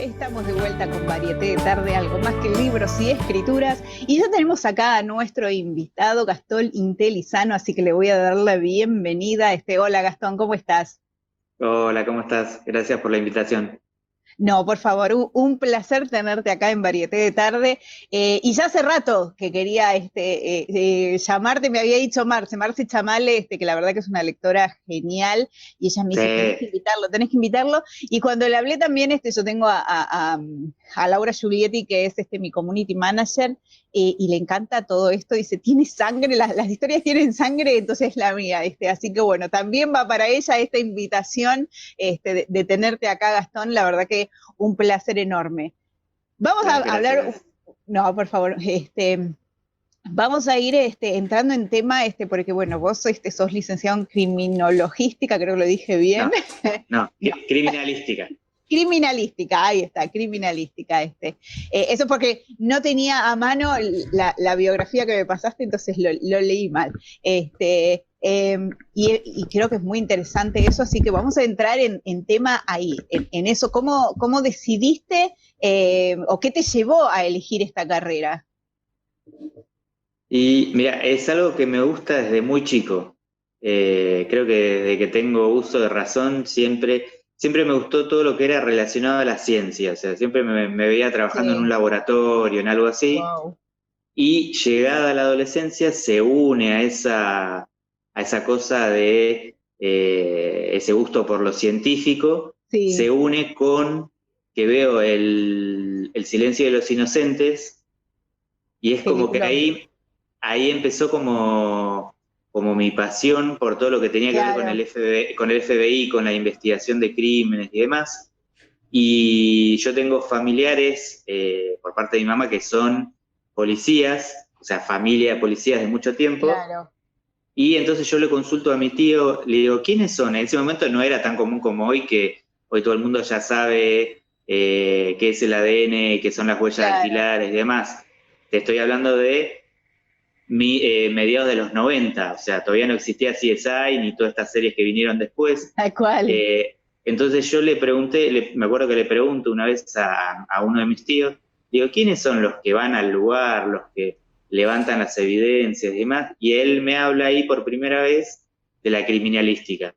Estamos de vuelta con Varieté de Tarde, algo más que libros y escrituras. Y ya tenemos acá a nuestro invitado, Gastón Intelizano, así que le voy a dar la bienvenida. Hola Gastón, ¿cómo estás? Hola, ¿cómo estás? Gracias por la invitación. No, por favor, un placer tenerte acá en Varieté de Tarde. Y ya hace rato que quería llamarte, me había dicho Marce Chamale, que la verdad que es una lectora genial, y ella me Sí, dice, tenés que invitarlo, tenés que invitarlo. Y cuando le hablé también, yo tengo a Laura Giulietti, que es mi community manager, y le encanta todo esto, dice, tiene sangre, las historias tienen sangre, entonces la mía, así que bueno, también va para ella esta invitación de tenerte acá, Gastón, la verdad que un placer enorme. Vamos a hablar, gracias. no, por favor, vamos a ir entrando en tema, porque bueno, vos sos licenciado en criminologística, creo que lo dije bien. No, no, No, criminalística. criminalística, ahí está, criminalística. Eso porque no tenía a mano la biografía que me pasaste, entonces lo leí mal. Y creo que es muy interesante eso, así que vamos a entrar en tema ahí, en eso. ¿Cómo decidiste o qué te llevó a elegir esta carrera? Y mira, es algo que me gusta desde muy chico. Creo que desde que tengo uso de razón, siempre me gustó todo lo que era relacionado a la ciencia. O sea, siempre me veía trabajando en un Sí, laboratorio, en algo así. wow. Y llegada a la adolescencia se une a esa cosa de ese gusto por lo científico, se Sí, une con que veo el silencio de los inocentes y es como que película, ahí empezó como mi pasión por todo lo que tenía que ver con claro. con el FBI, con la investigación de crímenes y demás. Y yo tengo familiares por parte de mi mamá que son policías, o sea, familia de policías de mucho tiempo. Claro, Y entonces yo le consulto a mi tío, le digo, ¿quiénes son? En ese momento no era tan común como hoy, que hoy todo el mundo ya sabe qué es el ADN, qué son las huellas claro, dactilares y demás. Te estoy hablando de mediados de los 90, o sea, todavía no existía CSI ni todas estas series que vinieron después. tal cual. Entonces yo le pregunté, me acuerdo que le pregunto una vez a uno de mis tíos, digo, ¿quiénes son los que van al lugar, los que levantan las evidencias y demás? Y él me habla ahí por primera vez de la criminalística.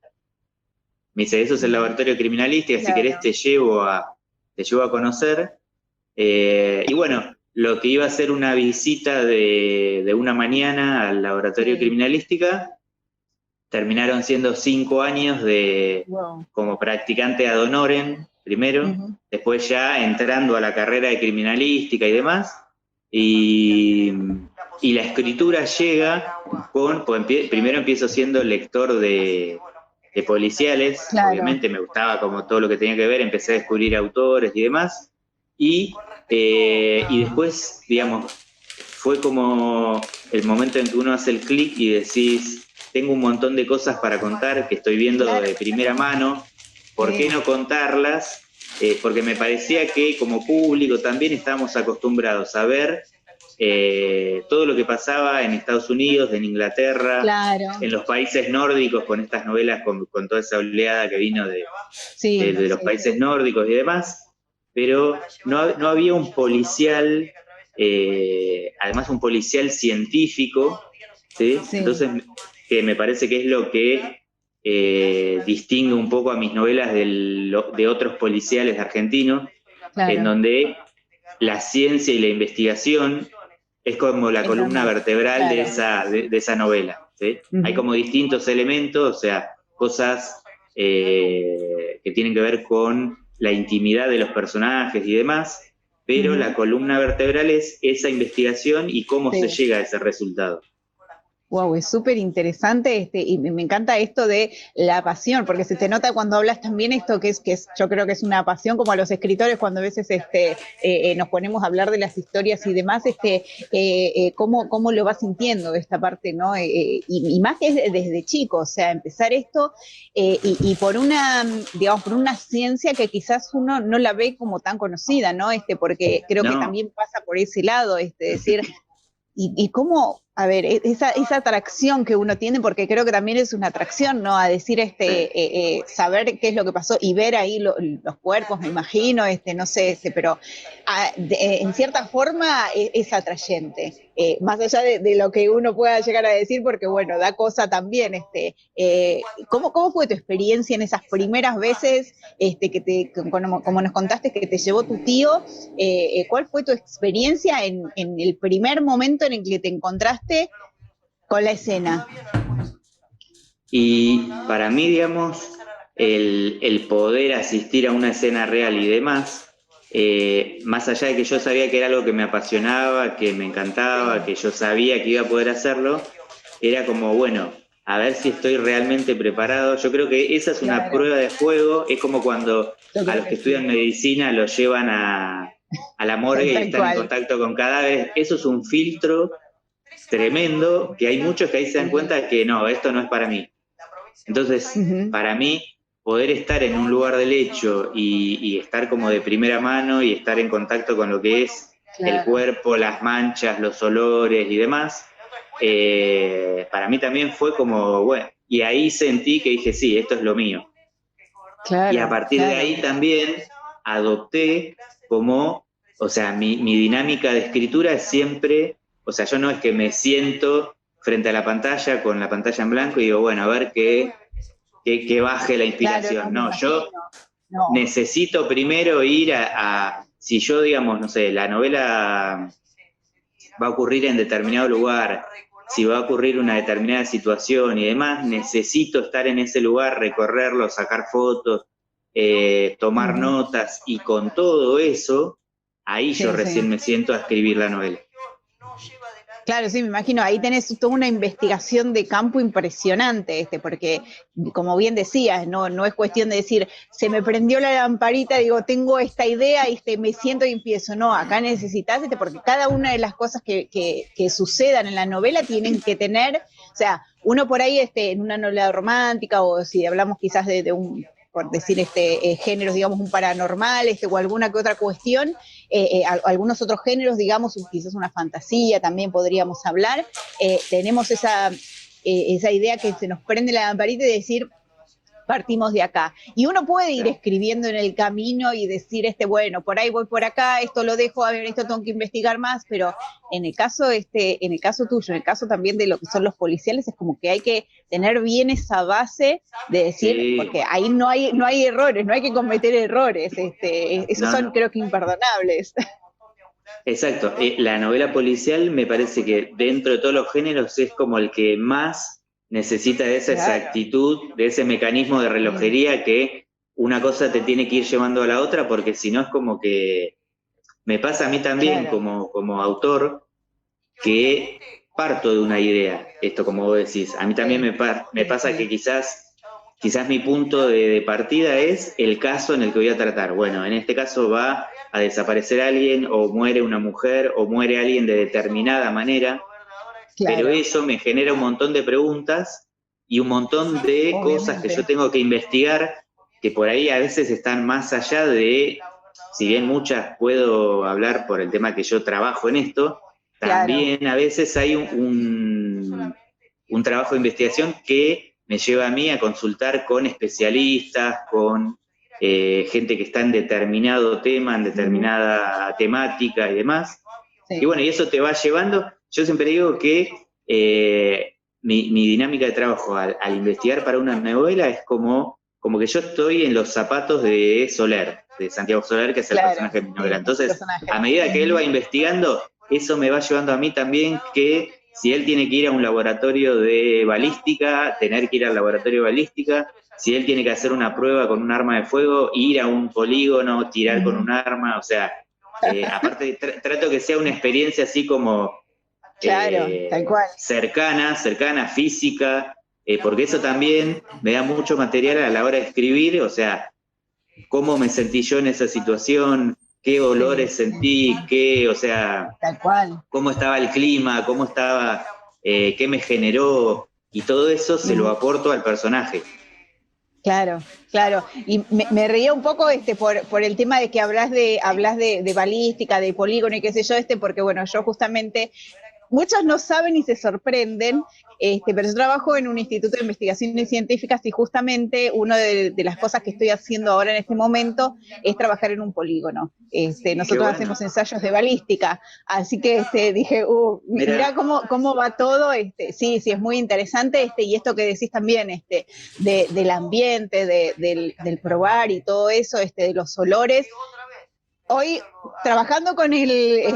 Me dice, eso es el laboratorio de criminalística, si querés Claro. te llevo a conocer. Y bueno, lo que iba a ser una visita de una mañana al laboratorio de Sí, criminalística, terminaron siendo 5 años wow. como practicante ad honorem, primero, Ujú. después ya entrando a la carrera de criminalística y demás, y, y la escritura llega pues primero empiezo siendo lector de policiales, Claro. obviamente me gustaba como todo lo que tenía que ver, empecé a descubrir autores y demás, y después, digamos, fue como el momento en que uno hace el clic y decís, tengo un montón de cosas para contar que estoy viendo Claro, de primera mano, ¿por qué sí, no contarlas? Porque me parecía que como público también estábamos acostumbrados a ver todo lo que pasaba en Estados Unidos, en Inglaterra, claro, en los países nórdicos con estas novelas, con toda esa oleada que vino sí, de los sí, países nórdicos y demás, pero no había un policial, además un policial científico, ¿sí? sí, Entonces, que me parece que es lo que distingue un poco a mis novelas de otros policiales argentinos, en claro, donde la ciencia y la investigación es como la es lo columna nuestro, vertebral claro. de esa novela. ¿Sí? Hay Ujú, como distintos elementos, o sea, cosas que tienen que ver con la intimidad de los personajes y demás, pero la ujú, columna vertebral es esa investigación y cómo se sí. llega a ese resultado. Wow, es súper interesante y me encanta esto de la pasión, porque se te nota cuando hablas también esto yo creo que es una pasión como a los escritores cuando a veces nos ponemos a hablar de las historias y demás, cómo lo vas sintiendo esta parte, ¿no? Y más que es desde chico, o sea, empezar esto y por digamos, por una ciencia que quizás uno no la ve como tan conocida, ¿no? Porque creo que No, también pasa por ese lado, decir, y cómo a ver, esa atracción que uno tiene, porque creo que también es una atracción, ¿no? A decir, saber qué es lo que pasó y ver ahí los cuerpos, me imagino, no sé, pero en cierta forma es atrayente. Más allá de lo que uno pueda llegar a decir, porque bueno, da cosa también, ¿cómo fue tu experiencia en esas primeras veces, como nos contaste, que te llevó tu tío? ¿Cuál fue tu experiencia en el primer momento en el que te encontraste con la escena? Y para mí, digamos, el poder asistir a una escena real y demás, más allá de que yo sabía que era algo que me apasionaba, que me encantaba, que yo sabía que iba a poder hacerlo, era como, bueno, a ver si estoy realmente preparado. Yo creo que esa es una prueba de fuego, es como cuando a los que estudian medicina los llevan a la morgue y están en contacto con cadáveres. Eso es un filtro tremendo, que hay muchos que ahí se dan cuenta de que no, esto no es para mí. Entonces, para mí, poder estar en un lugar del hecho y estar como de primera mano y estar en contacto con lo que es el cuerpo, las manchas, los olores y demás, para mí también fue como, bueno, y ahí sentí que dije, sí, esto es lo mío. Y a partir de ahí también adopté como, o sea, mi dinámica de escritura es siempre, o sea, yo no es que me siento frente a la pantalla con la pantalla en blanco y digo, bueno, a ver que baje la inspiración. No, yo necesito primero ir si yo, digamos, no sé, la novela va a ocurrir en determinado lugar, si va a ocurrir una determinada situación y demás, necesito estar en ese lugar, recorrerlo, sacar fotos, tomar notas, y con todo eso, ahí yo recién me siento a escribir la novela. Claro, sí, me imagino, ahí tenés toda una investigación de campo impresionante, porque como bien decías, no es cuestión de decir, se me prendió la lamparita, digo, tengo esta idea, me siento y empiezo. No, acá necesitas, porque cada una de las cosas que sucedan en la novela tienen que tener, o sea, uno por ahí en una novela romántica, o si hablamos quizás de un, por decir géneros, digamos, un paranormal, o alguna que otra cuestión, algunos otros géneros, digamos, quizás una fantasía también podríamos hablar, tenemos esa idea que se nos prende la lamparita y decir, partimos de acá. Y uno puede ir escribiendo en el camino y decir, bueno, por ahí voy por acá, esto lo dejo, a ver, esto tengo que investigar más, pero en el caso, en el caso tuyo, en el caso también de lo que son los policiales, es como que hay que tener bien esa base de decir, porque ahí no hay errores, no hay que cometer errores, esos son creo que imperdonables. Exacto, la novela policial me parece que dentro de todos los géneros es como el que más necesita de esa exactitud, de ese mecanismo de relojería, que una cosa te tiene que ir llevando a la otra, porque si no es como que me pasa a mí también como autor, que parto de una idea, esto como vos decís, a mí también me pasa que quizás mi punto de partida es el caso en el que voy a tratar. Bueno, en este caso va a desaparecer alguien, o muere una mujer, o muere alguien de determinada manera, pero eso me genera un montón de preguntas y un montón de cosas que yo tengo que investigar, que por ahí a veces están más allá de, si bien muchas puedo hablar por el tema que yo trabajo en esto, también a veces hay un trabajo de investigación que me lleva a mí a consultar con especialistas, con gente que está en determinado tema, en determinada temática y demás. Y bueno, y eso te va llevando. Yo siempre digo que mi dinámica de trabajo al investigar para una novela es como que yo estoy en los zapatos de Soler, de Santiago Soler, que es el personaje de mi novela. Entonces, a medida que él va investigando, eso me va llevando a mí también, que si él tiene que ir a un laboratorio de balística, tener que ir al laboratorio de balística. Si él tiene que hacer una prueba con un arma de fuego, ir a un polígono, tirar con un arma, o sea, aparte trato que sea una experiencia así como tal cual. cercana, física, porque eso también me da mucho material a la hora de escribir, o sea, cómo me sentí yo en esa situación, qué olores sentí, o sea, tal cual, cómo estaba el clima, cómo estaba, qué me generó, y todo eso se lo aporto al personaje. Claro. Y me reía un poco por el tema de que hablas de balística, de polígono y qué sé yo, porque bueno, yo justamente muchos no saben y se sorprenden, pero yo trabajo en un instituto de investigaciones científicas y justamente una de las cosas que estoy haciendo ahora en este momento es trabajar en un polígono. Qué Nosotros bueno. hacemos ensayos de balística, así que dije, mirá Mira, cómo va todo, sí, sí, es muy interesante, y esto que decís también, del ambiente, del probar y todo eso, de los olores. Hoy, trabajando con el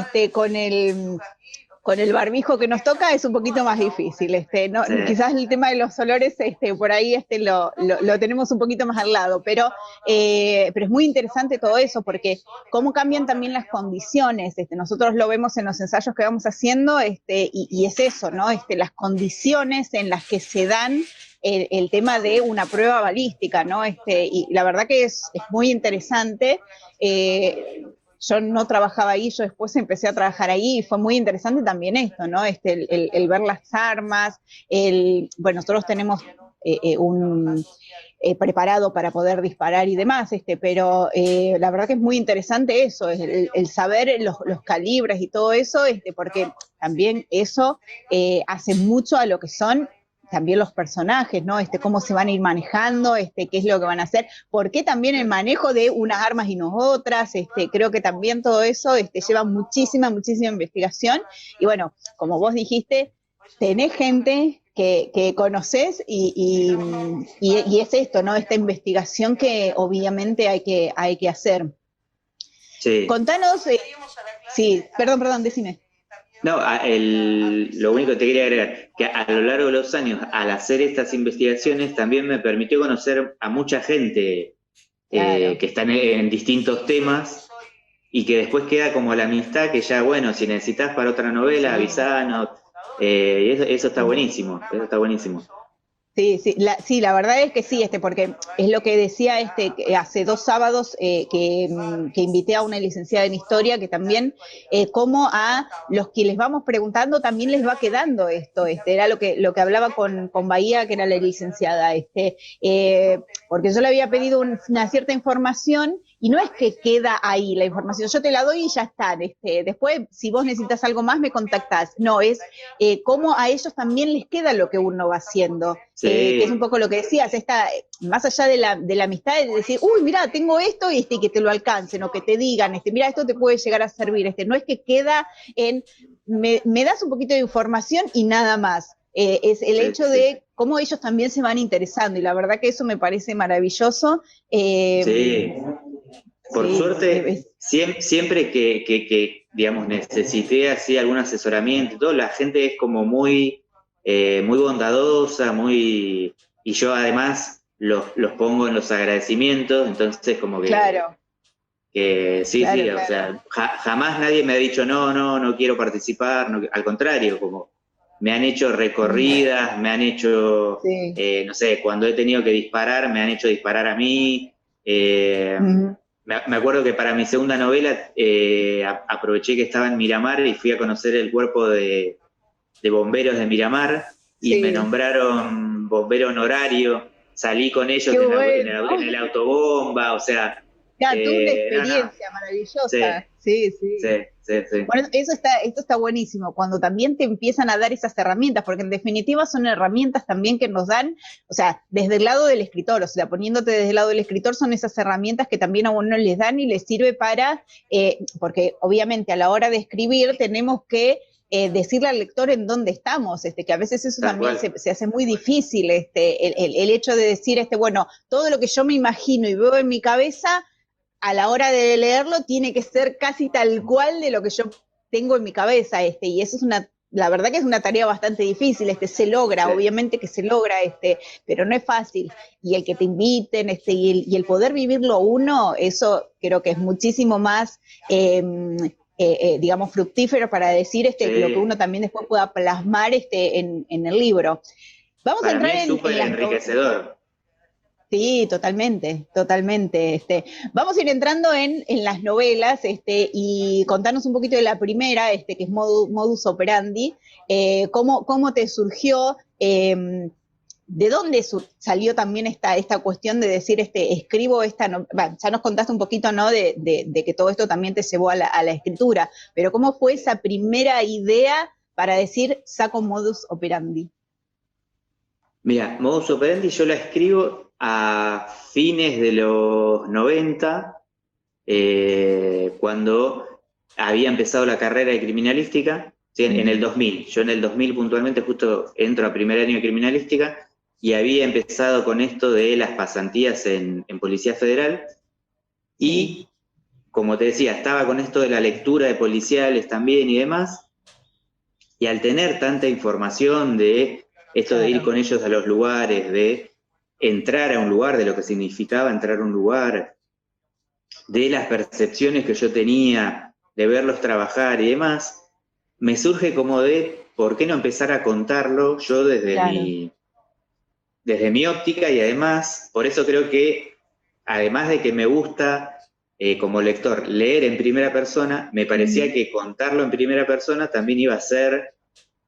barbijo que nos toca es un poquito más difícil, no, sí. quizás el tema de los olores, por ahí lo tenemos un poquito más al lado, pero es muy interesante todo eso, porque cómo cambian también las condiciones, nosotros lo vemos en los ensayos que vamos haciendo, y es eso, ¿no? Las condiciones en las que se dan el tema de una prueba balística, ¿no? Y la verdad que es muy interesante. Yo no trabajaba ahí, yo después empecé a trabajar ahí y fue muy interesante también esto, ¿no? El ver las armas, bueno, nosotros tenemos un preparado para poder disparar y demás, pero la verdad que es muy interesante eso, el saber los calibres y todo eso, porque también eso hace mucho a lo que son también los personajes, ¿no? Cómo se van a ir manejando, qué es lo que van a hacer, por qué también el manejo de unas armas y no otras, creo que también todo eso lleva muchísima investigación, y bueno, como vos dijiste, tenés gente que conoces y es esto, ¿no? Esta investigación que obviamente hay que hacer. Sí. Contanos, sí, perdón, decime. No, lo único que te quería agregar, que a lo largo de los años, al hacer estas investigaciones, también me permitió conocer a mucha gente Claro. que están en distintos temas y que después queda como la amistad que ya, bueno, si necesitas para otra novela, Sí. avisanos, y eso está buenísimo, eso está buenísimo. Sí, sí, la verdad es que sí, porque es lo que decía que hace 2 sábados que invité a una licenciada en historia, que también como a los que les vamos preguntando también les va quedando esto, era lo que hablaba con Bahía, que era la licenciada, porque yo le había pedido una cierta información y no es que queda ahí la información, yo te la doy y ya está, después si vos necesitas algo más me contactás, no, es cómo a ellos también les queda lo que uno va haciendo, que es un Sí, poco lo que decías, más allá de la amistad, de decir, uy, mira, tengo esto, y que te lo alcancen, o que te digan, mira, esto te puede llegar a servir, no es que queda en, me das un poquito de información y nada más. Es el sí, hecho sí. de cómo ellos también se van interesando, y la verdad que eso me parece maravilloso. Sí. Por Sí, suerte, siempre que, digamos, necesité así algún asesoramiento y todo, la gente es como muy bondadosa, y yo además los pongo en los agradecimientos, entonces como claro, que sí, claro, sí, o claro. sea, jamás nadie me ha dicho no, no, no quiero participar, al contrario, como me han hecho recorridas, me han hecho, Sí. no sé, cuando he tenido que disparar, me han hecho disparar a mí. eh, Ujú. me acuerdo que para mi segunda novela aproveché que estaba en Miramar y fui a conocer el cuerpo de bomberos de Miramar y me Sí, nombraron bombero honorario, salí con ellos qué en el bueno. autobomba, o sea, Ya, tuve una no, no, experiencia sí, maravillosa. Sí, sí, sí. sí, sí, Bueno, esto está buenísimo, cuando también te empiezan a dar esas herramientas, porque en definitiva son herramientas también que nos dan, o sea, desde el lado del escritor, o sea, poniéndote desde el lado del escritor, son esas herramientas que también a uno les dan y les sirve para, porque obviamente a la hora de escribir tenemos que decirle al lector en dónde estamos, que a veces eso tal también cual. se hace muy difícil, el hecho de decir, bueno, todo lo que yo me imagino y veo en mi cabeza, a la hora de leerlo tiene que ser casi tal cual de lo que yo tengo en mi cabeza, y eso es la verdad que es una tarea bastante difícil, se logra, Sí, obviamente que se logra, pero no es fácil, y el que te inviten, y el poder vivirlo uno, eso creo que es muchísimo más, digamos, fructífero para decir, lo que sí. uno también después pueda plasmar, en el libro. Vamos a Para mí entrar es en súper las enriquecedor. Sí, totalmente, totalmente. Vamos a ir entrando en las novelas, y contarnos un poquito de la primera, que es Modus Operandi, cómo te surgió, de dónde salió también esta cuestión de decir, escribo esta, ya nos contaste un poquito, ¿no? De que todo esto también te llevó a la escritura, pero cómo fue esa primera idea para decir saco modus operandi? Mira, modus operandi yo la escribo a fines de los 90, cuando había empezado la carrera de criminalística, ¿sí? En el 2000. Yo en el 2000 puntualmente justo entro a primer año de criminalística y había empezado con esto de las pasantías en Policía Federal y, como te decía, estaba con esto de la lectura de policiales también y demás, y al tener tanta información de esto de ir con ellos a los lugares, de entrar a un lugar, de lo que significaba entrar a un lugar, de las percepciones que yo tenía, de verlos trabajar y demás, me surge como de, ¿por qué no empezar a contarlo yo desde mi óptica? Y además, por eso creo que, además de que me gusta como lector leer en primera persona, me parecía que contarlo en primera persona también iba a ser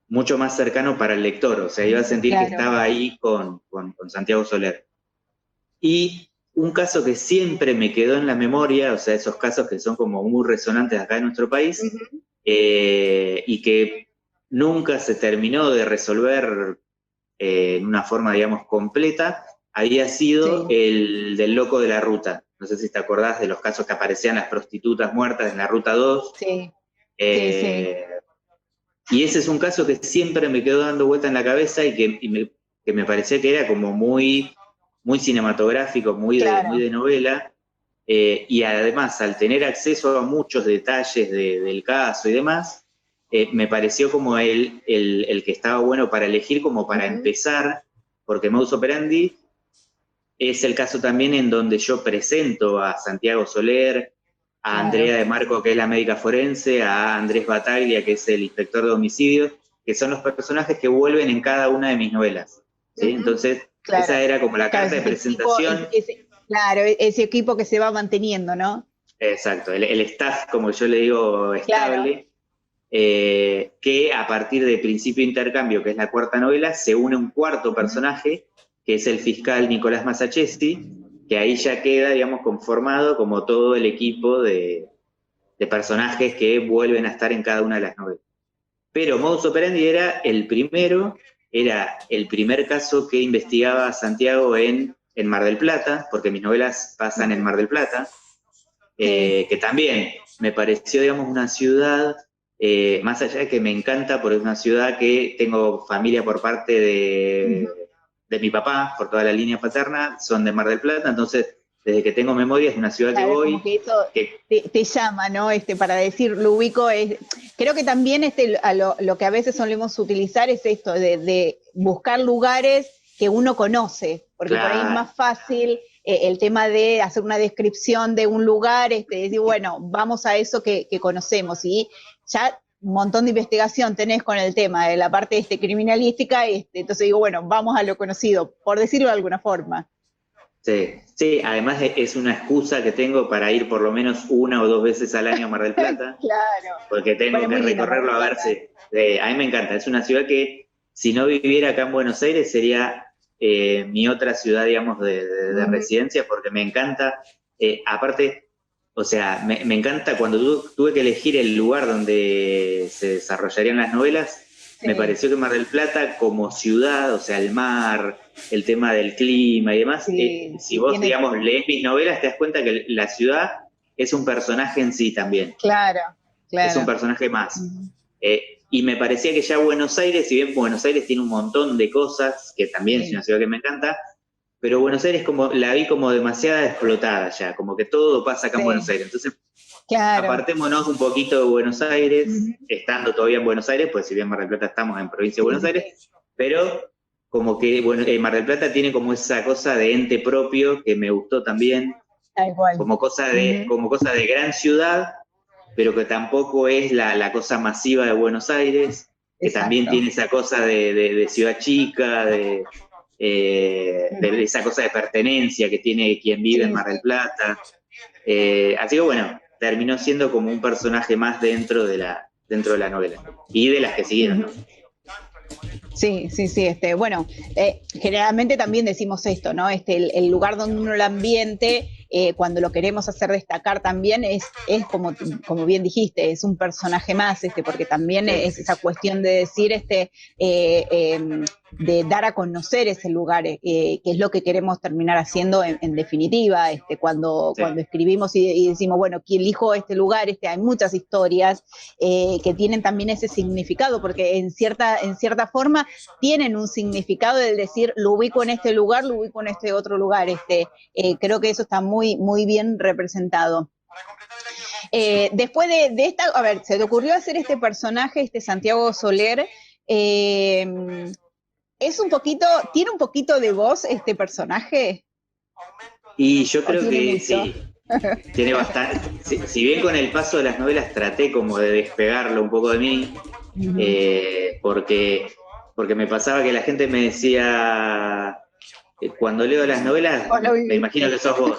mucho más cercano para el lector, o sea, iba a sentir que estaba ahí con Santiago Soler. Y un caso que siempre me quedó en la memoria, o sea, esos casos que son como muy resonantes acá en nuestro país, y que nunca se terminó de resolver en una forma, digamos, completa, había sido el del loco de la ruta. No sé si te acordás de los casos que aparecían las prostitutas muertas en la ruta 2. Sí. Y ese es un caso que siempre me quedó dando vuelta en la cabeza y que me parecía que era como muy, muy cinematográfico, muy de novela. Y además, al tener acceso a muchos detalles del caso y demás, me pareció como el que estaba bueno para elegir, como para empezar, porque modus operandi es el caso también en donde yo presento a Santiago Soler, a Andrea de Marco, que es la médica forense, a Andrés Bataglia, que es el inspector de homicidios, que son los personajes que vuelven en cada una de mis novelas, ¿sí? Entonces, esa era como la carta de presentación. Ese equipo que se va manteniendo, ¿no? Exacto, el staff, como yo le digo, estable, que a partir de Principio de Intercambio, que es la cuarta novela, se une un cuarto personaje, que es el fiscal Nicolás Massachesi, que ahí ya queda, digamos, conformado como todo el equipo de personajes que vuelven a estar en cada una de las novelas. Pero Modus Operandi era el primer caso que investigaba Santiago en Mar del Plata, porque mis novelas pasan en Mar del Plata, que también me pareció, digamos, una ciudad, más allá de que me encanta, porque es una ciudad que tengo familia por parte de mi papá, por toda la línea paterna, son de Mar del Plata, entonces desde que tengo memoria es una ciudad que voy. Como que eso te llama, ¿no? Para decir, lo ubico, creo que también lo que a veces solemos utilizar es esto, de buscar lugares que uno conoce, porque por ahí es más fácil el tema de hacer una descripción de un lugar, decir, bueno, vamos a eso que conocemos, y ya un montón de investigación tenés con el tema de la parte criminalística, entonces digo, bueno, vamos a lo conocido, por decirlo de alguna forma. Sí, además es una excusa que tengo para ir por lo menos 1 o 2 veces al año a Mar del Plata. Claro. Porque tengo que recorrerlo a ver si... a mí me encanta, es una ciudad que si no viviera acá en Buenos Aires sería mi otra ciudad, digamos, de residencia, porque me encanta. Aparte, o sea, me encanta cuando tuve que elegir el lugar donde se desarrollarían las novelas, me pareció que Mar del Plata como ciudad, o sea, el mar, el tema del clima y demás, si vos, digamos, lees mis novelas, te das cuenta que la ciudad es un personaje en sí también. Claro. Es un personaje más. Y me parecía que ya Buenos Aires, si bien Buenos Aires tiene un montón de cosas, que también es una ciudad que me encanta, pero Buenos Aires la vi como demasiada explotada ya, como que todo pasa acá en Buenos Aires. Entonces, apartémonos un poquito de Buenos Aires, estando todavía en Buenos Aires, pues si bien Mar del Plata estamos en provincia de Buenos Aires, pero como que Mar del Plata tiene como esa cosa de ente propio que me gustó también, como cosa de gran ciudad, pero que tampoco es la cosa masiva de Buenos Aires, que también tiene esa cosa de ciudad chica, de esa cosa de pertenencia que tiene quien vive en Mar del Plata. Así que bueno, terminó siendo como un personaje más dentro de la novela y de las que siguieron, ¿no? Sí, bueno, generalmente también decimos esto, ¿no? El lugar donde uno lo ambiente cuando lo queremos hacer destacar también es como bien dijiste, es un personaje más, porque también es esa cuestión de decir, de dar a conocer ese lugar, que es lo que queremos terminar haciendo en definitiva, cuando escribimos y decimos, bueno, ¿quién elijo este lugar? Hay muchas historias que tienen también ese significado, porque en cierta forma tienen un significado del decir, lo ubico en este lugar, lo ubico en este otro lugar. Creo que eso está muy, muy bien representado. Después de esta, a ver, se te ocurrió hacer este personaje, Santiago Soler, tiene un poquito de voz este personaje. Y yo creo que sí, tiene bastante. Si bien con el paso de las novelas traté como de despegarlo un poco de mí, porque me pasaba que la gente me decía, cuando leo las novelas, me imagino que sos vos.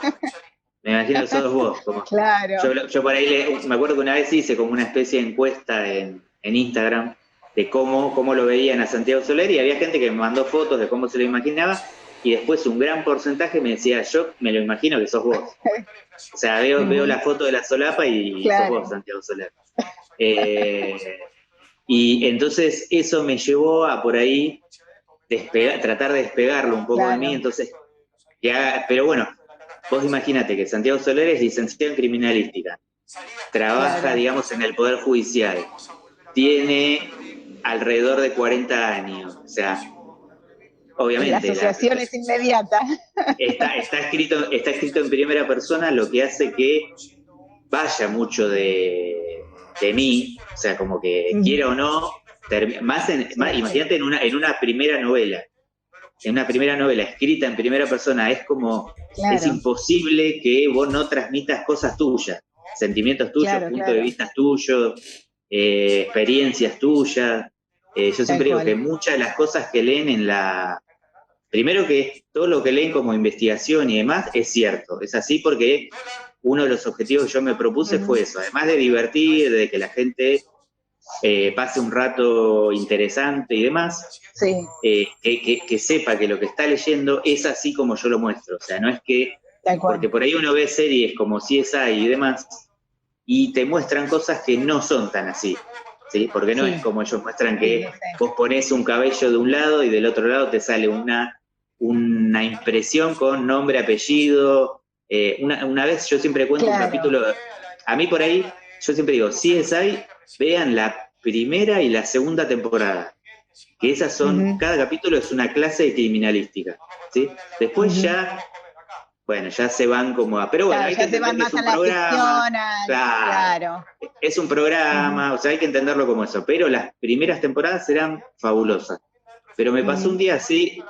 Me imagino que sos vos. Claro. Yo por ahí me acuerdo que una vez hice como una especie de encuesta en Instagram de cómo lo veían a Santiago Soler, y había gente que me mandó fotos de cómo se lo imaginaba, y después un gran porcentaje me decía, yo me lo imagino que sos vos. O sea, veo la foto de la solapa y sos vos, Santiago Soler. Y entonces eso me llevó a por ahí tratar de despegarlo un poco de mí, entonces, pero bueno, vos imagínate que Santiago Soler es licenciado en criminalística, trabaja, digamos, en el Poder Judicial, tiene alrededor de 40 años, o sea, obviamente. La asociación es inmediata. Está escrito en primera persona, lo que hace que vaya mucho de mí, o sea, como que quiera o no, imagínate en una primera novela. En una primera novela escrita en primera persona, es como, es imposible que vos no transmitas cosas tuyas, sentimientos tuyos, puntos de vista tuyos, experiencias tuyas. Yo siempre digo que muchas de las cosas que leen primero que todo lo que leen como investigación y demás es cierto, es así porque uno de los objetivos que yo me propuse fue eso, además de divertir, de que la gente pase un rato interesante y demás, que sepa que lo que está leyendo es así como yo lo muestro, o sea, no es que, porque por ahí uno ve series como CSI y demás, y te muestran cosas que no son tan así, ¿sí? Porque no es como ellos muestran que vos ponés un cabello de un lado y del otro lado te sale una impresión con nombre, apellido. Una vez yo siempre cuento un capítulo, a mí por ahí, yo siempre digo, CSI, vean la primera y la segunda temporada, que esas son, cada capítulo es una clase de criminalística, ¿sí? Después ya se van como a... Pero bueno, hay que entender que es un programa. Es un programa, o sea, hay que entenderlo como eso. Pero las primeras temporadas eran fabulosas. Pero me pasó un día así,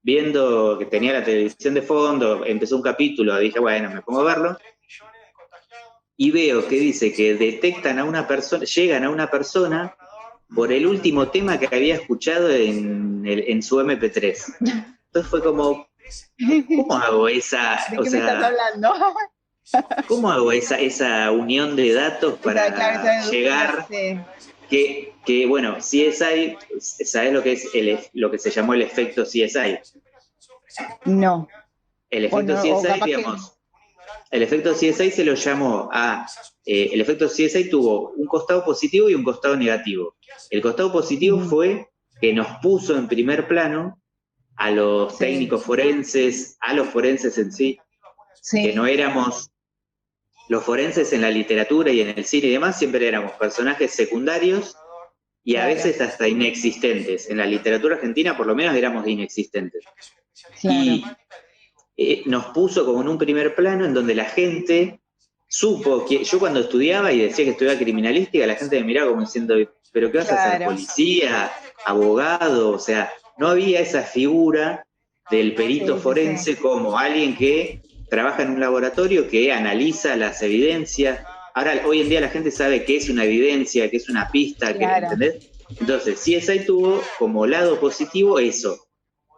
viendo que tenía la televisión de fondo, empezó un capítulo, dije, bueno, me pongo a verlo, y veo que dice que detectan a una persona, llegan a una persona por el último tema que había escuchado en su MP3. Entonces fue como, ¿cómo hago esa? ¿De qué me estás hablando? ¿Cómo hago esa unión de datos para llegar? Que bueno, CSI, ¿sabes lo que es lo que se llamó el efecto CSI? No. El efecto CSI, digamos, el efecto CSI se lo llamó el efecto CSI tuvo un costado positivo y un costado negativo. El costado positivo fue que nos puso en primer plano a los técnicos forenses, a los forenses en sí, que no éramos, los forenses en la literatura y en el cine y demás, siempre éramos personajes secundarios y a veces hasta inexistentes. En la literatura argentina por lo menos éramos inexistentes. Y nos puso como en un primer plano en donde la gente supo que yo cuando estudiaba y decía que estudiaba criminalística, la gente me miraba como diciendo, ¿pero qué vas a hacer? ¿Policía? ¿Abogado? O sea, no había esa figura del perito forense como alguien que trabaja en un laboratorio, que analiza las evidencias. Ahora, hoy en día la gente sabe qué es una evidencia, qué es una pista, ¿entendés? Entonces, CSI tuvo como lado positivo eso,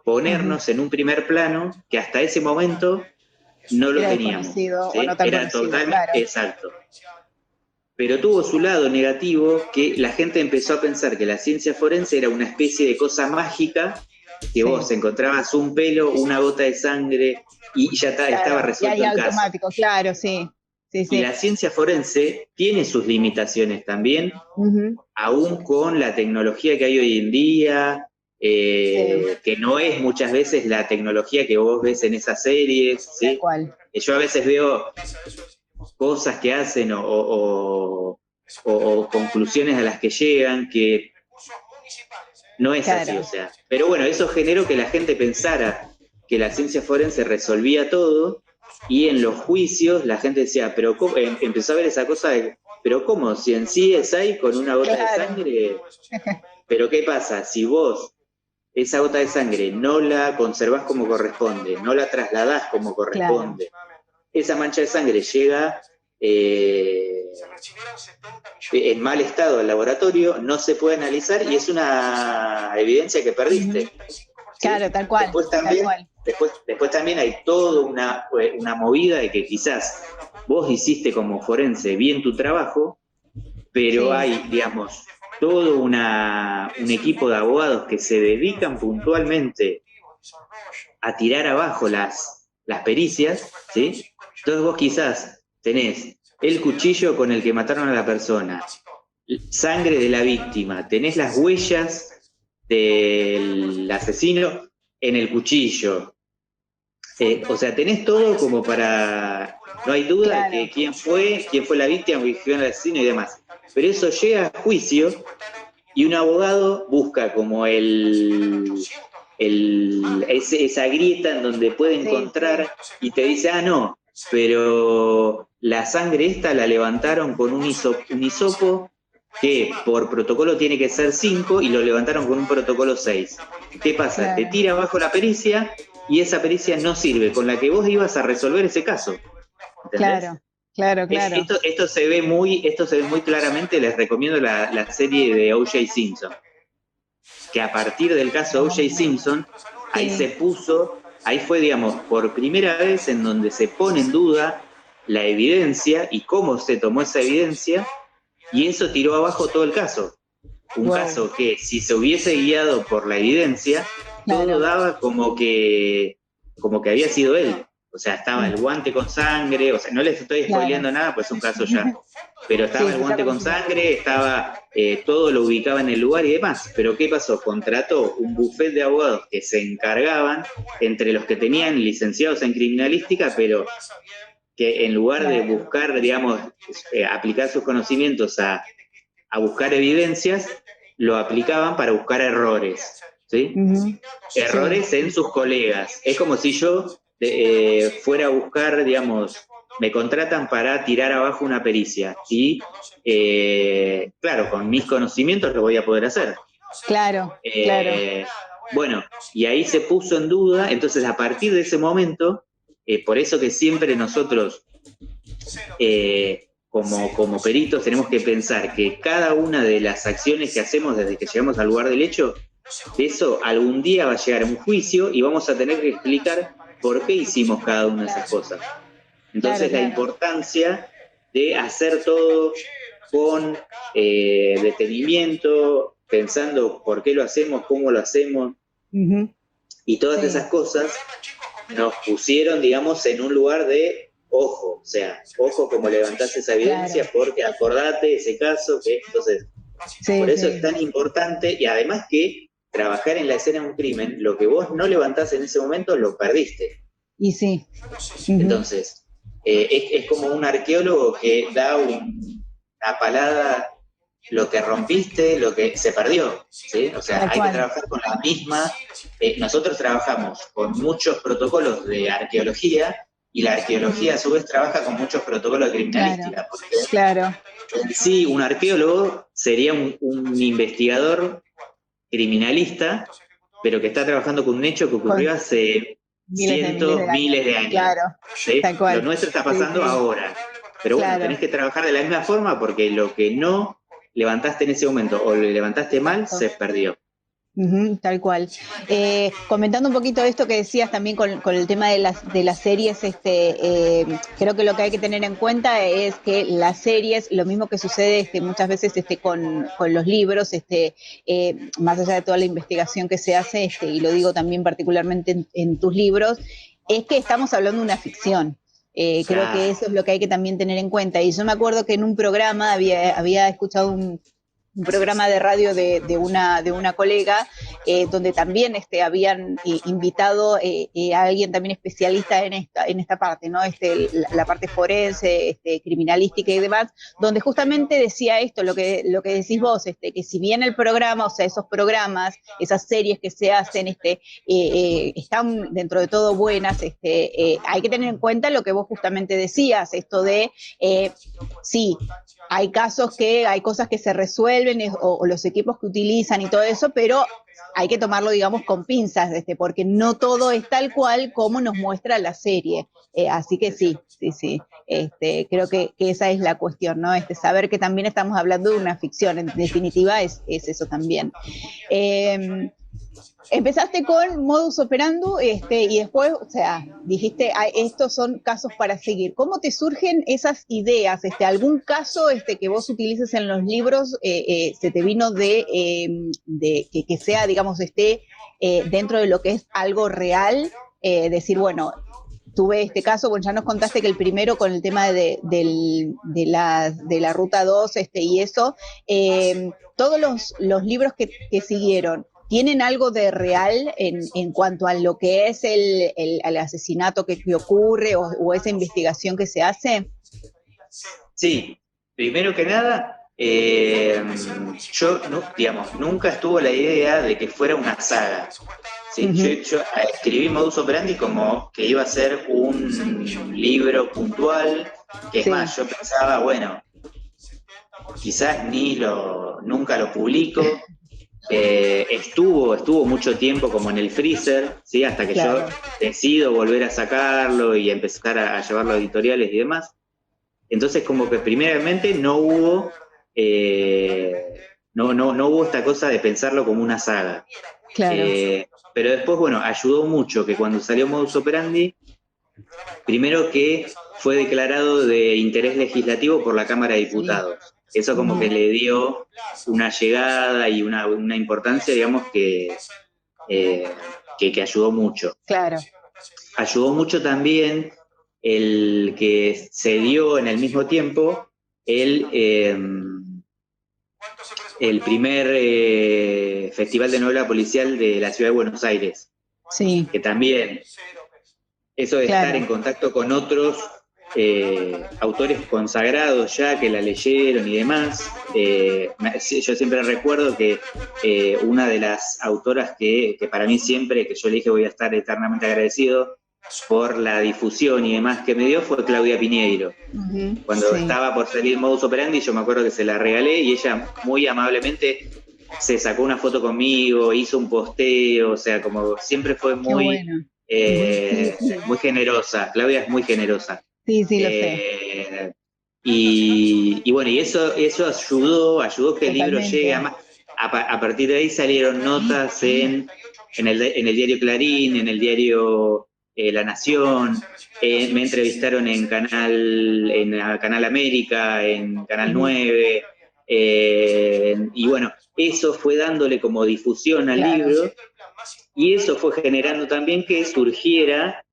ponernos en un primer plano que hasta ese momento no lo teníamos. ¿Sí? Era totalmente exacto. Pero tuvo su lado negativo, que la gente empezó a pensar que la ciencia forense era una especie de cosa mágica que vos encontrabas un pelo, una gota de sangre y ya estaba resuelto el caso. Automático, claro, sí. Y la ciencia forense tiene sus limitaciones también, aún con la tecnología que hay hoy en día, que no es muchas veces la tecnología que vos ves en esas series, ¿sí? Yo a veces veo cosas que hacen o conclusiones a las que llegan que no es así, o sea. Pero bueno, eso generó que la gente pensara que la ciencia forense resolvía todo, y en los juicios la gente decía, pero ¿cómo? Empezó a ver esa cosa de, pero ¿cómo? Si en sí es ahí con una gota de sangre, pero ¿qué pasa? Si vos esa gota de sangre no la conservás como corresponde, no la trasladás como corresponde, esa mancha de sangre llega en mal estado al laboratorio, no se puede analizar y es una evidencia que perdiste. Claro, tal cual. Después también hay toda una movida de que quizás vos hiciste como forense bien tu trabajo, pero hay, digamos, todo un equipo de abogados que se dedican puntualmente a tirar abajo las pericias, ¿sí? Entonces vos quizás tenés el cuchillo con el que mataron a la persona, sangre de la víctima, tenés las huellas del asesino en el cuchillo. O sea, tenés todo como para... No hay duda de quién fue la víctima, quién fue el asesino y demás. Pero eso llega a juicio y un abogado busca como esa grieta en donde puede encontrar y te dice, no, pero la sangre esta la levantaron con un hisopo que por protocolo tiene que ser 5 y lo levantaron con un protocolo 6. ¿Qué pasa? Te tira abajo la pericia y esa pericia no sirve, con la que vos ibas a resolver ese caso. ¿Entendés? Claro. Esto se ve muy claramente. Les recomiendo la serie de O.J. Simpson, que a partir del caso O.J. Simpson, ahí fue, digamos, por primera vez en donde se pone en duda la evidencia y cómo se tomó esa evidencia, y eso tiró abajo todo el caso. Un caso que, si se hubiese guiado por la evidencia, todo daba como que había sido él. O sea, estaba el guante con sangre, o sea, no les estoy spoileando nada, pues es un caso ya. Pero estaba el guante con sangre, estaba, todo lo ubicaba en el lugar y demás. Pero ¿qué pasó? Contrató un buffet de abogados que se encargaban, entre los que tenían licenciados en criminalística, pero que en lugar de buscar, digamos, aplicar sus conocimientos a buscar evidencias, lo aplicaban para buscar errores, ¿sí? Errores en sus colegas. Es como si yo fuera a buscar, digamos, me contratan para tirar abajo una pericia y, claro, con mis conocimientos lo voy a poder hacer. Claro. Bueno, y ahí se puso en duda, entonces a partir de ese momento, por eso que siempre nosotros, como peritos, tenemos que pensar que cada una de las acciones que hacemos desde que llegamos al lugar del hecho, de eso algún día va a llegar a un juicio y vamos a tener que explicar por qué hicimos cada una de esas cosas. Entonces la importancia de hacer todo con detenimiento, pensando por qué lo hacemos, cómo lo hacemos, y todas esas cosas nos pusieron, digamos, en un lugar de ojo, o sea, ojo como levantás esa evidencia, porque acordate ese caso, que entonces, por eso es tan importante, y además que trabajar en la escena de un crimen, lo que vos no levantás en ese momento, lo perdiste. Y sí. Entonces, es como un arqueólogo que da una palada, lo que rompiste, lo que se perdió, ¿sí? O sea, hay que trabajar con la misma. Nosotros trabajamos con muchos protocolos de arqueología, y la arqueología a su vez trabaja con muchos protocolos de criminalística. Sí, un arqueólogo sería un investigador criminalista, pero que está trabajando con un hecho que ocurrió hace miles de años. ¿Sí? Lo nuestro está pasando ahora. Pero bueno, tenés que trabajar de la misma forma, porque lo que no levantaste en ese momento o lo levantaste mal, se perdió. Tal cual. Comentando un poquito esto que decías también con el tema de las series, creo que lo que hay que tener en cuenta es que las series, lo mismo que sucede muchas veces con los libros, más allá de toda la investigación que se hace, y lo digo también particularmente en tus libros, es que estamos hablando de una ficción. Creo que Claro. eso es lo que hay que también tener en cuenta. Y yo me acuerdo que en un programa había escuchado un programa de radio de una colega, donde también habían invitado a alguien también especialista en esta parte, ¿no? La parte forense, criminalística y demás, donde justamente decía esto, lo que decís vos, que si bien el programa, o sea, esos programas, esas series que se hacen, están dentro de todo buenas, hay que tener en cuenta lo que vos justamente decías, esto de, sí, hay casos que hay cosas que se resuelven o los equipos que utilizan y todo eso, pero hay que tomarlo, digamos, con pinzas, porque no todo es tal cual como nos muestra la serie. Así que sí, sí, sí. Creo que esa es la cuestión, ¿no? Saber que también estamos hablando de una ficción, en definitiva es eso también. Empezaste con modus operandi, y después, o sea, dijiste, "Ah, estos son casos para seguir". ¿Cómo te surgen esas ideas? ¿Algún caso que vos utilices en los libros se te vino de que sea, digamos, dentro de lo que es algo real? Decir, bueno, tuve este caso, bueno, ya nos contaste que el primero con el tema de la Ruta 2, y eso, todos los libros que siguieron, ¿tienen algo de real en cuanto a lo que es el asesinato que ocurre o esa investigación que se hace? Sí, primero que nada, yo, digamos, nunca estuvo la idea de que fuera una saga. ¿Sí? Yo escribí Modus Operandi como que iba a ser un libro puntual, que es Sí, más, yo pensaba, bueno, quizás nunca lo publico. Estuvo mucho tiempo como en el freezer, ¿sí? Hasta que yo claro, decido volver a sacarlo y empezar a llevarlo a editoriales y demás. Entonces, como que primeramente no hubo esta cosa de pensarlo como una saga. claro. Pero después, bueno, ayudó mucho que cuando salió Modus Operandi, primero que fue declarado de interés legislativo por la Cámara de Sí. Diputados. Eso como Ujú, que le dio una llegada y una importancia, digamos, eh, que ayudó mucho. claro, Ayudó mucho también el que se dio en el mismo tiempo el, eh, el primer Festival de Novela Policial de la Ciudad de Buenos Aires, sí, que también eso de estar claro. en contacto con otros autores consagrados ya que la leyeron y demás. Yo siempre recuerdo que una de las autoras que para mí siempre, que yo le dije voy a estar eternamente agradecido por la difusión y demás que me dio, fue Claudia Piñeiro. Cuando Sí. estaba por salir Modus Operandi, yo me acuerdo que se la regalé y ella muy amablemente se sacó una foto conmigo, hizo un posteo, o sea, como siempre fue Qué bueno. Sí, sí. muy generosa. Claudia es muy generosa. Sí, sí, lo sé. Eh, y bueno, y eso ayudó que el libro llegue a Totalmente. más. A partir de ahí salieron notas en el diario Clarín, en el diario La Nación, me entrevistaron en Canal América, en Canal Ujú, 9, y bueno, eso fue dándole como difusión al claro. libro y eso fue generando también que surgiera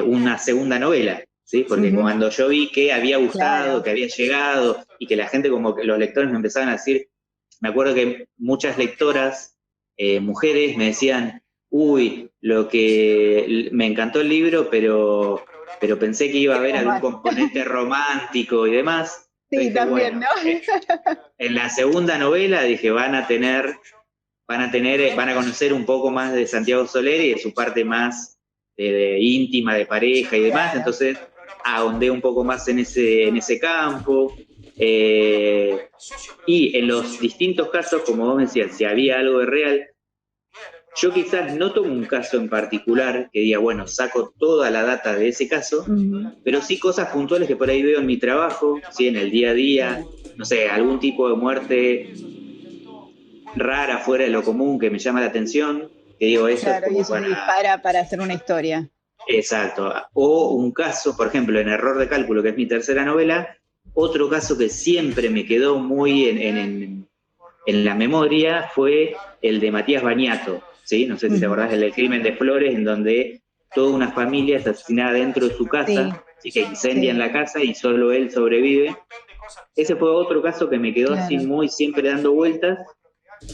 una segunda novela, ¿sí? Porque Ujú, cuando yo vi que había gustado, claro. que había llegado y que la gente como que los lectores me empezaban a decir, me acuerdo que muchas lectoras, mujeres, me decían, uy, me encantó el libro, pero pensé que iba a haber Queremos algún más. componente romántico y demás. Entonces Sí, dije, también, bueno, ¿no? en la segunda novela dije, van a conocer un poco más de Santiago Soler y de su parte más de íntima, de pareja y demás, Claro. entonces ahondé un poco más en ese campo. eh, y en los distintos casos, como vos me decías, si había algo de real, yo quizás no tomo un caso en particular que diga, bueno, saco toda la data de ese caso, Ujú, pero sí cosas puntuales que por ahí veo en mi trabajo, ¿sí? En el día a día, sí. no sé, algún tipo de muerte rara, fuera de lo común, que me llama la atención, que digo, eso Claro, es y como eso se dispara para hacer una historia. Exacto. O un caso, por ejemplo, en Error de Cálculo, que es mi tercera novela, otro caso que siempre me quedó muy en la memoria fue el de Matías Bañato, ¿sí? No sé si te acordás del crimen de Flores, en donde toda una familia es asesinada dentro de su casa, Sí, así que incendian sí, la casa y solo él sobrevive. Ese fue otro caso que me quedó así claro. muy siempre dando vueltas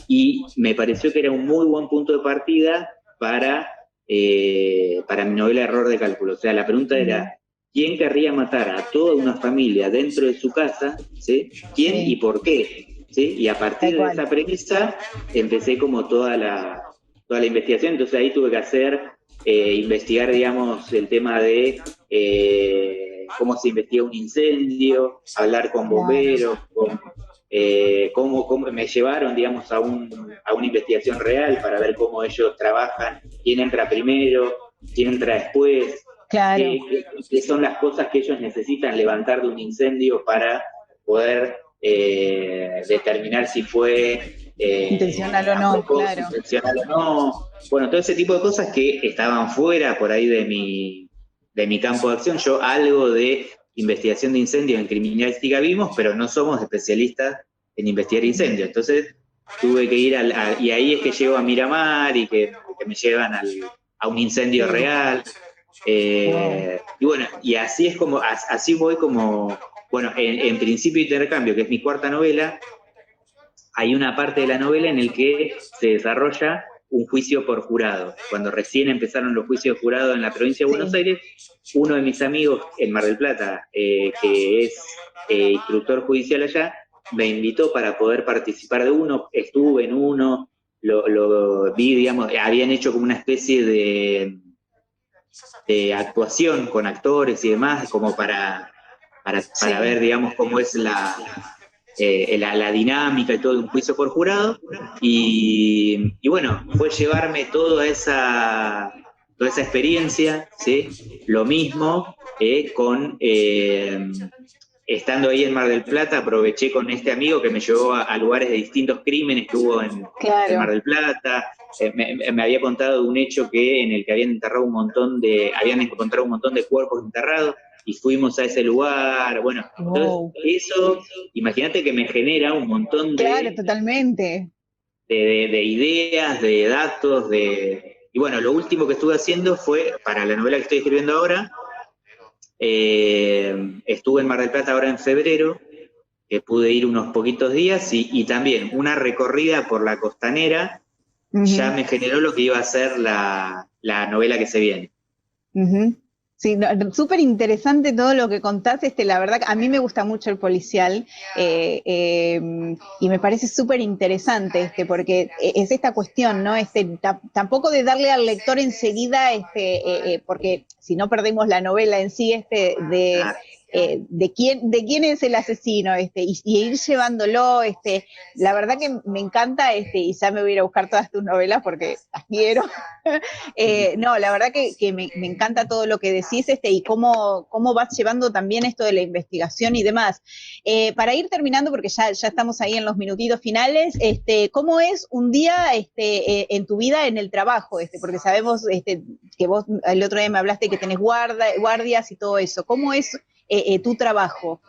y me pareció que era un muy buen punto de partida para mi novela Error de Cálculo. O sea, la pregunta era, ¿quién querría matar a toda una familia dentro de su casa? ¿Sí? ¿Quién y Sí, por qué? ¿Sí? Y a partir tal de cual. esa premisa empecé como toda la investigación, entonces ahí tuve que investigar, digamos, el tema de cómo se investiga un incendio, hablar con Claro. bomberos, cómo me llevaron, digamos, a una investigación real para ver cómo ellos trabajan, quién entra primero, quién entra después, Claro. qué son las cosas que ellos necesitan levantar de un incendio para poder determinar si fue Intencional o a no, propósito, claro. intencional o no. Bueno, todo ese tipo de cosas que estaban fuera por ahí de mi campo de acción. Yo algo de investigación de incendios en criminalística vimos, pero no somos especialistas en investigar incendios. Entonces tuve que ir y ahí es que llego a Miramar y que me llevan a un incendio Sí. real. Wow. Y bueno, y así es como, así voy como, bueno, en Principio Intercambio, que es mi cuarta novela, hay una parte de la novela en el que se desarrolla un juicio por jurado. Cuando recién empezaron los juicios de jurado en la provincia de Buenos Sí. Aires, uno de mis amigos en Mar del Plata, que es instructor judicial allá, me invitó para poder participar de uno, estuve en uno, lo vi, digamos, habían hecho como una especie de actuación con actores y demás, como para Sí. ver, digamos, cómo es la dinámica y todo de un juicio por jurado. Y bueno, fue llevarme toda esa experiencia, ¿sí? Lo mismo estando ahí en Mar del Plata, aproveché con este amigo que me llevó a lugares de distintos crímenes que hubo en Mar Claro. del Plata. Me había contado de un hecho en el que habían encontrado un montón de cuerpos enterrados y fuimos a ese lugar. Bueno, entonces Wow. eso, imagínate que me genera un montón Claro, de, totalmente. de, de ideas, de datos, y bueno, lo último que estuve haciendo fue, para la novela que estoy escribiendo ahora, estuve en Mar del Plata ahora en febrero, que pude ir unos poquitos días, y también una recorrida por la costanera ya Ujú. me generó lo que iba a ser la novela que se viene. Ujú. Sí, no, súper interesante todo lo que contás. La verdad, a mí me gusta mucho el policial y me parece súper interesante, porque es esta cuestión, ¿no? Tampoco de darle al lector enseguida, porque si no perdemos la novela en sí, Ah, de quién es el asesino, y ir llevándolo, la verdad que me encanta, y ya me voy a ir a buscar todas tus novelas porque las quiero. No, la verdad que me encanta todo lo que decís y cómo vas llevando también esto de la investigación y demás. Para ir terminando, porque ya estamos ahí en los minutitos finales, ¿cómo es un día en tu vida en el trabajo? Porque sabemos que vos el otro día me hablaste que tenés guardias y todo eso. ¿Cómo es tu trabajo?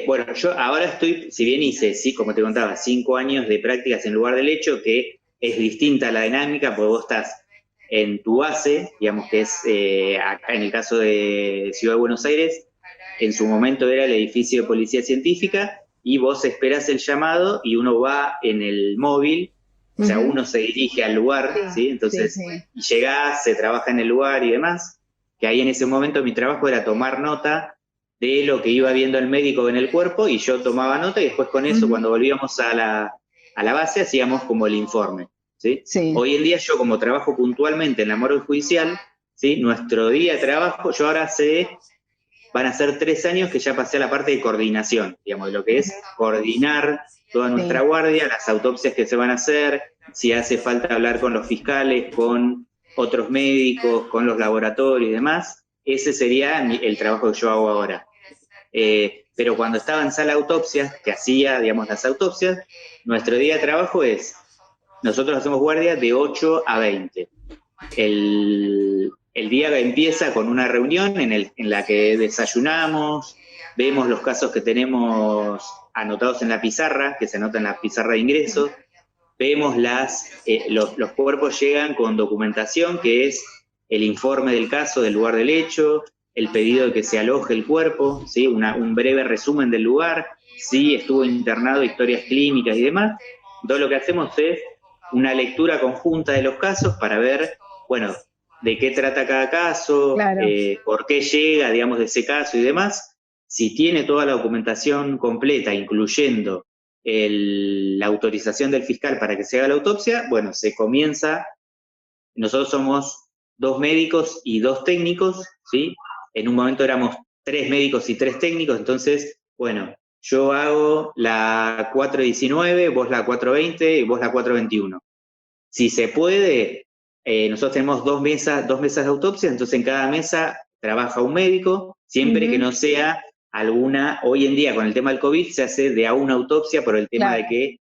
Bueno, yo ahora estoy, si bien hice, sí, como te contaba, 5 años de prácticas en lugar del hecho, que es distinta a la dinámica, porque vos estás en tu base, digamos que es acá en el caso de Ciudad de Buenos Aires, en su momento era el edificio de policía científica, y vos esperás el llamado y uno va en el móvil, o sea, Ujú. uno se dirige al lugar, Sí, ¿sí? sí, Entonces, sí. llegás, se trabaja en el lugar y demás, que ahí en ese momento mi trabajo era tomar nota de lo que iba viendo el médico en el cuerpo y yo tomaba nota y después con eso Ujú. cuando volvíamos a la base hacíamos como el informe, ¿sí? Sí. Hoy en día yo como trabajo puntualmente en la morgue judicial, ¿sí? Nuestro día de trabajo, yo ahora van a ser 3 años que ya pasé a la parte de coordinación, digamos, de lo que Ujú. es coordinar toda nuestra Sí. guardia, las autopsias que se van a hacer, si hace falta hablar con los fiscales, con otros médicos, con los laboratorios y demás. Ese sería el trabajo que yo hago ahora. pero cuando estaba en sala de autopsias, que hacía, digamos, las autopsias, nuestro día de trabajo es, nosotros hacemos guardia de 8 a 20. El día empieza con una reunión en la que desayunamos, vemos los casos que tenemos anotados en la pizarra, que se anota en la pizarra de ingreso, vemos los cuerpos llegan con documentación, que es el informe del caso del lugar del hecho, el pedido de que se aloje el cuerpo, ¿sí? Un breve resumen del lugar, si estuvo internado, historias clínicas y demás. Entonces lo que hacemos es una lectura conjunta de los casos para ver, bueno, de qué trata cada caso, Claro. por qué llega, digamos, de ese caso y demás. Si tiene toda la documentación completa, incluyendo la autorización del fiscal para que se haga la autopsia, bueno, se comienza. Nosotros somos 2 médicos y 2 técnicos, ¿sí? En un momento éramos 3 médicos y 3 técnicos, entonces, bueno, yo hago la 419, vos la 420 y vos la 421. Si se puede, nosotros tenemos 2 mesas de autopsia, entonces en cada mesa trabaja un médico, siempre que no sea alguna, hoy en día con el tema del COVID se hace de a una autopsia por el tema de que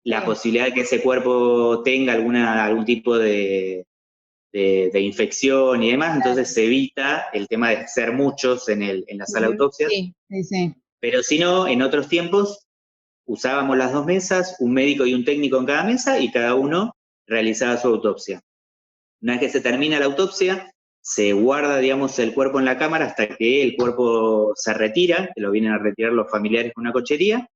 la posibilidad de que ese cuerpo tenga algún tipo de infección y demás, entonces se evita el tema de ser muchos en la sala de autopsias. Sí, sí, sí. Pero si no, en otros tiempos usábamos las 2 mesas, un médico y un técnico en cada mesa, y cada uno realizaba su autopsia. Una vez que se termina la autopsia, se guarda, digamos, el cuerpo en la cámara hasta que el cuerpo se retira, que lo vienen a retirar los familiares con una cochería,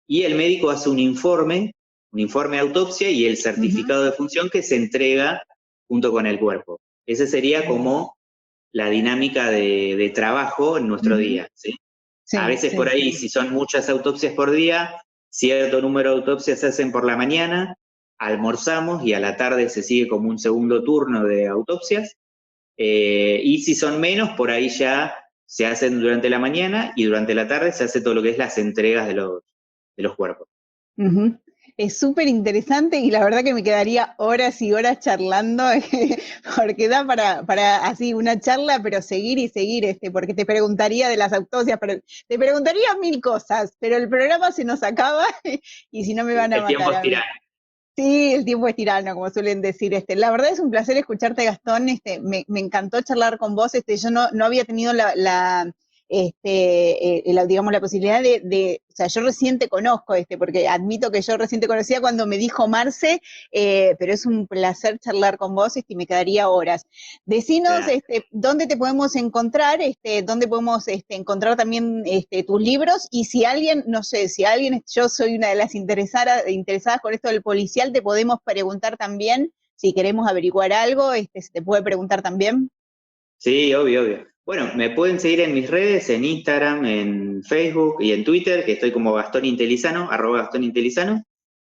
y el médico hace un informe de autopsia y el certificado de función que se entrega junto con el cuerpo. Esa sería como la dinámica de trabajo en nuestro día, ¿sí? Sí, a veces por ahí, si son muchas autopsias por día, cierto número de autopsias se hacen por la mañana, almorzamos y a la tarde se sigue como un segundo turno de autopsias, y si son menos, por ahí ya se hacen durante la mañana y durante la tarde se hace todo lo que es las entregas de los cuerpos. Es súper interesante y la verdad que me quedaría horas y horas charlando, porque da para así una charla, pero seguir y seguir, porque te preguntaría de las autopsias, pero te preguntaría 1000 cosas, pero el programa se nos acaba y si no me van a matar. El tiempo es tirano. Sí, el tiempo es tirano, como suelen decir. La verdad es un placer escucharte, Gastón. Me encantó charlar con vos. Yo no había tenido digamos, la posibilidad o sea, yo recién te conozco, porque admito que yo recién te conocía cuando me dijo Marce, pero es un placer charlar con vos, y me quedaría horas. Decinos, dónde te podemos encontrar, dónde podemos encontrar también tus libros, y si alguien, no sé, yo soy una de las interesadas con esto del policial, te podemos preguntar también, si queremos averiguar algo, se te puede preguntar también. Sí, obvio. Bueno, me pueden seguir en mis redes, en Instagram, en Facebook y en Twitter, que estoy como Gastón Intelizano, @GastónIntelizano.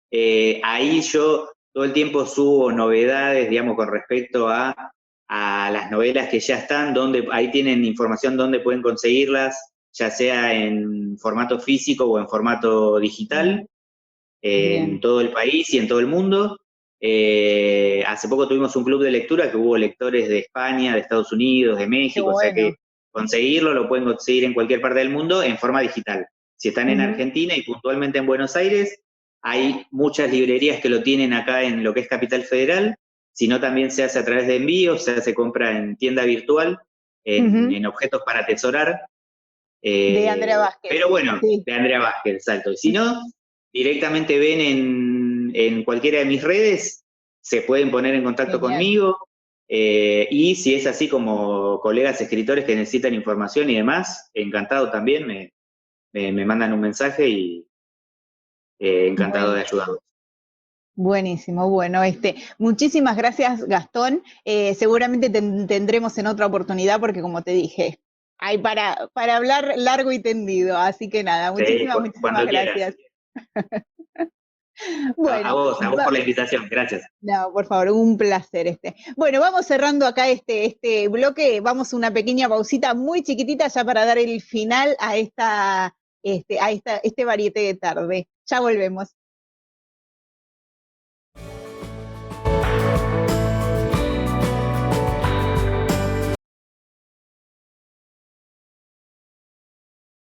Ahí yo todo el tiempo subo novedades, digamos, con respecto a las novelas que ya están, ahí tienen información dónde pueden conseguirlas, ya sea en formato físico o en formato digital, en todo el país y en todo el mundo. Hace poco tuvimos un club de lectura que hubo lectores de España, de Estados Unidos, de México, o sea que conseguirlo lo pueden conseguir en cualquier parte del mundo en forma digital. Si están en Argentina y puntualmente en Buenos Aires, hay muchas librerías que lo tienen acá en lo que es Capital Federal, si no también se hace a través de envíos, se compra en tienda virtual, en objetos para atesorar. De Andrea Vázquez. Pero bueno, de Andrea Vázquez, exacto. Si no, directamente ven en cualquiera de mis redes, se pueden poner en contacto conmigo, y si es así como colegas escritores que necesitan información y demás, encantado también, me mandan un mensaje y encantado de ayudarlos. Buenísimo, bueno, muchísimas gracias, Gastón. Seguramente tendremos en otra oportunidad, porque como te dije, hay para hablar largo y tendido, así que nada, muchísimas gracias. Bueno, a vos por la invitación, gracias. No, por favor, un placer. Bueno, vamos cerrando acá este bloque, vamos a una pequeña pausita muy chiquitita ya para dar el final a este varieté de tarde. Ya volvemos.